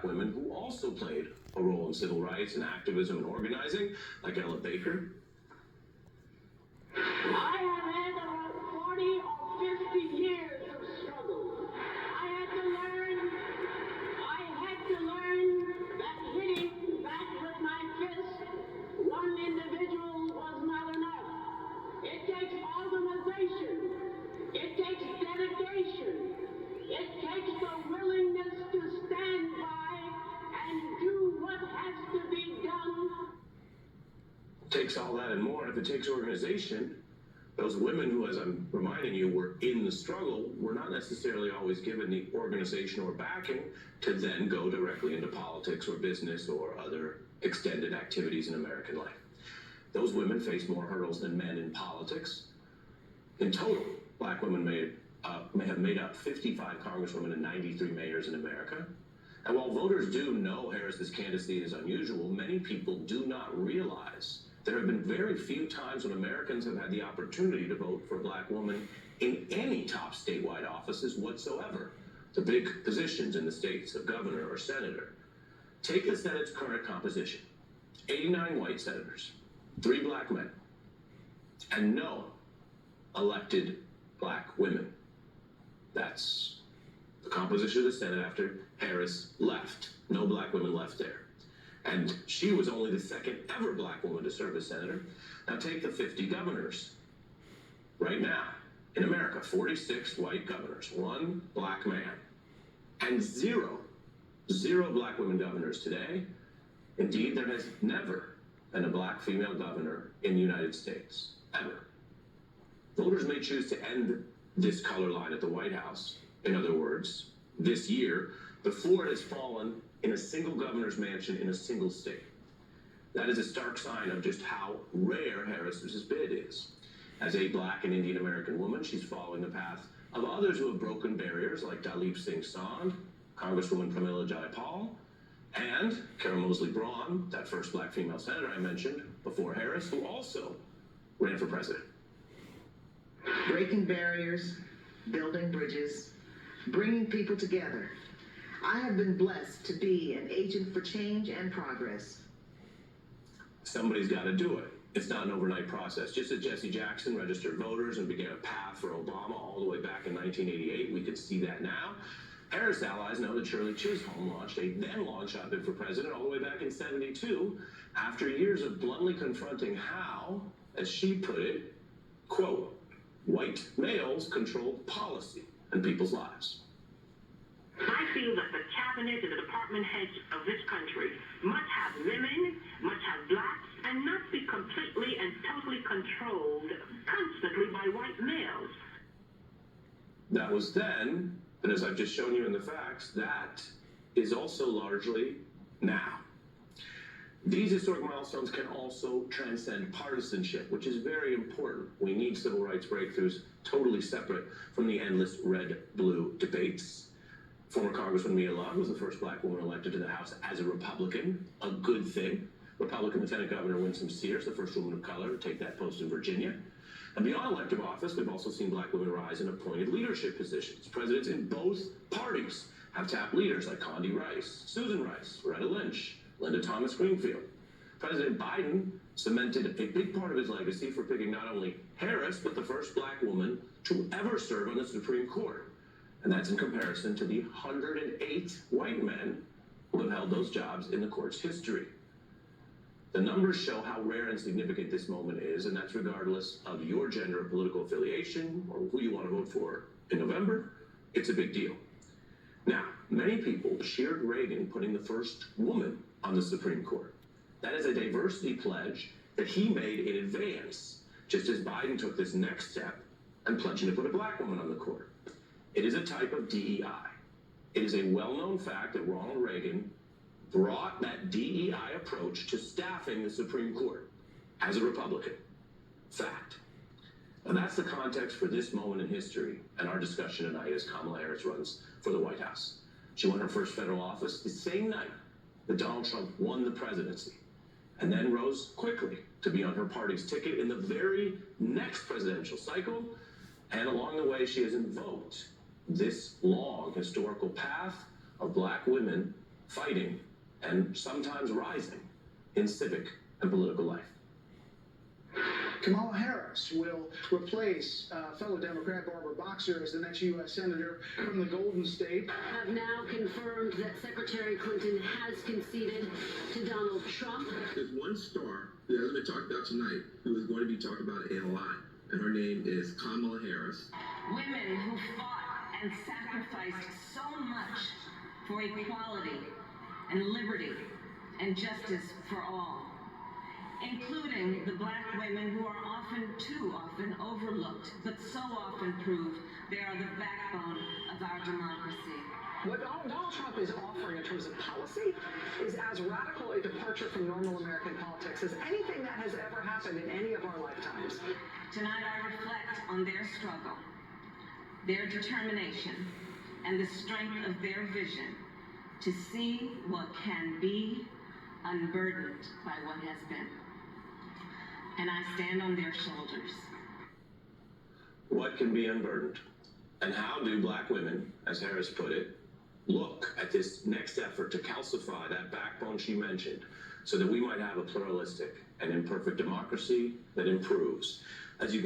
black women who also played a role in civil rights and activism and organizing, like Ella Baker. I have had about 40 or 50 years of struggle. I had to learn that hitting back with my fist one individual was not enough. It takes organization. It takes dedication. It takes the willingness to stand by and do what has to be done. It takes all that and more. If it takes organization, those women who, as I'm reminding you, were in the struggle, were not necessarily always given the organization or backing to then go directly into politics or business or other extended activities in American life. Those women faced more hurdles than men in politics. In total, black women may have made up 55 congresswomen and 93 mayors in America. And while voters do know Harris's candidacy is unusual, many people do not realize there have been very few times when Americans have had the opportunity to vote for a black woman in any top statewide offices whatsoever, the big positions in the states of governor or senator. Take the Senate's current composition: 89 white senators, 3 black men, and no elected black women. That's the composition of the Senate after Harris left. No black women left there. And she was only the second ever black woman to serve as senator. Now take the 50 governors. Right now, in America, 46 white governors, 1 black man, and zero black women governors today. Indeed, there has never been a black female governor in the United States, ever. Voters may choose to end this color line at the White House. In other words, this year, before it has fallen in a single governor's mansion in a single state. That is a stark sign of just how rare Harris's bid is. As a black and Indian American woman, she's following the path of others who have broken barriers, like Dalip Singh Sand, Congresswoman Pramila Jayapal, and Kara Mosley Braun, that first black female senator I mentioned before Harris, who also ran for president. Breaking barriers, building bridges, bringing people together. I have been blessed to be an agent for change and progress. Somebody's got to do it. It's not an overnight process. Just as Jesse Jackson registered voters and began a path for Obama all the way back in 1988, we can see that now. Harris allies know that Shirley Chisholm launched a then-launch bid for president all the way back in 72, after years of bluntly confronting how, as she put it, quote, white males controlled policy and people's lives. I feel that the cabinet and the department heads of this country must have women, must have blacks, and not be completely and totally controlled constantly by white males. That was then, and as I've just shown you in the facts, that is also largely now. These historic milestones can also transcend partisanship, which is very important. We need civil rights breakthroughs totally separate from the endless red-blue debates. Former Congresswoman Mia Love was the first black woman elected to the House as a Republican, a good thing. Republican Lieutenant Governor Winsome Sears, the first woman of color to take that post in Virginia. And beyond elective office, we've also seen black women rise in appointed leadership positions. Presidents in both parties have tapped leaders like Condi Rice, Susan Rice, Loretta Lynch, Linda Thomas Greenfield. President Biden cemented a big part of his legacy for picking not only Harris, but the first black woman to ever serve on the Supreme Court. And that's in comparison to the 108 white men who have held those jobs in the court's history. The numbers show how rare and significant this moment is, and that's regardless of your gender or political affiliation or who you want to vote for in November. It's a big deal. Now, many people cheered Reagan putting the first woman on the Supreme Court. That is a diversity pledge that he made in advance, just as Biden took this next step and pledging to put a black woman on the court. It is a type of DEI. It is a well-known fact that Ronald Reagan brought that DEI approach to staffing the Supreme Court as a Republican. Fact. And that's the context for this moment in history and our discussion tonight as Kamala Harris runs for the White House. She won her first federal office the same night that Donald Trump won the presidency, and then rose quickly to be on her party's ticket in the very next presidential cycle. And along the way, she has invoked this long historical path of black women fighting, and sometimes rising in civic and political life. Kamala Harris will replace fellow Democrat Barbara Boxer as the next U.S. Senator from the Golden State. Have now confirmed that Secretary Clinton has conceded to Donald Trump. There's one star who hasn't been talked about tonight who is going to be talked about a lot, and her name is Kamala Harris. Women who fought and sacrificed so much for equality and liberty and justice for all, including the black women who are too often overlooked, but so often prove they are the backbone of our democracy. What Donald Trump is offering in terms of policy is as radical a departure from normal American politics as anything that has ever happened in any of our lifetimes. Tonight I reflect on their struggle, their determination, and the strength of their vision to see what can be unburdened by what has been. And I stand on their shoulders. What can be unburdened? And how do black women, as Harris put it, look at this next effort to calcify that backbone she mentioned so that we might have a pluralistic and imperfect democracy that improves? As you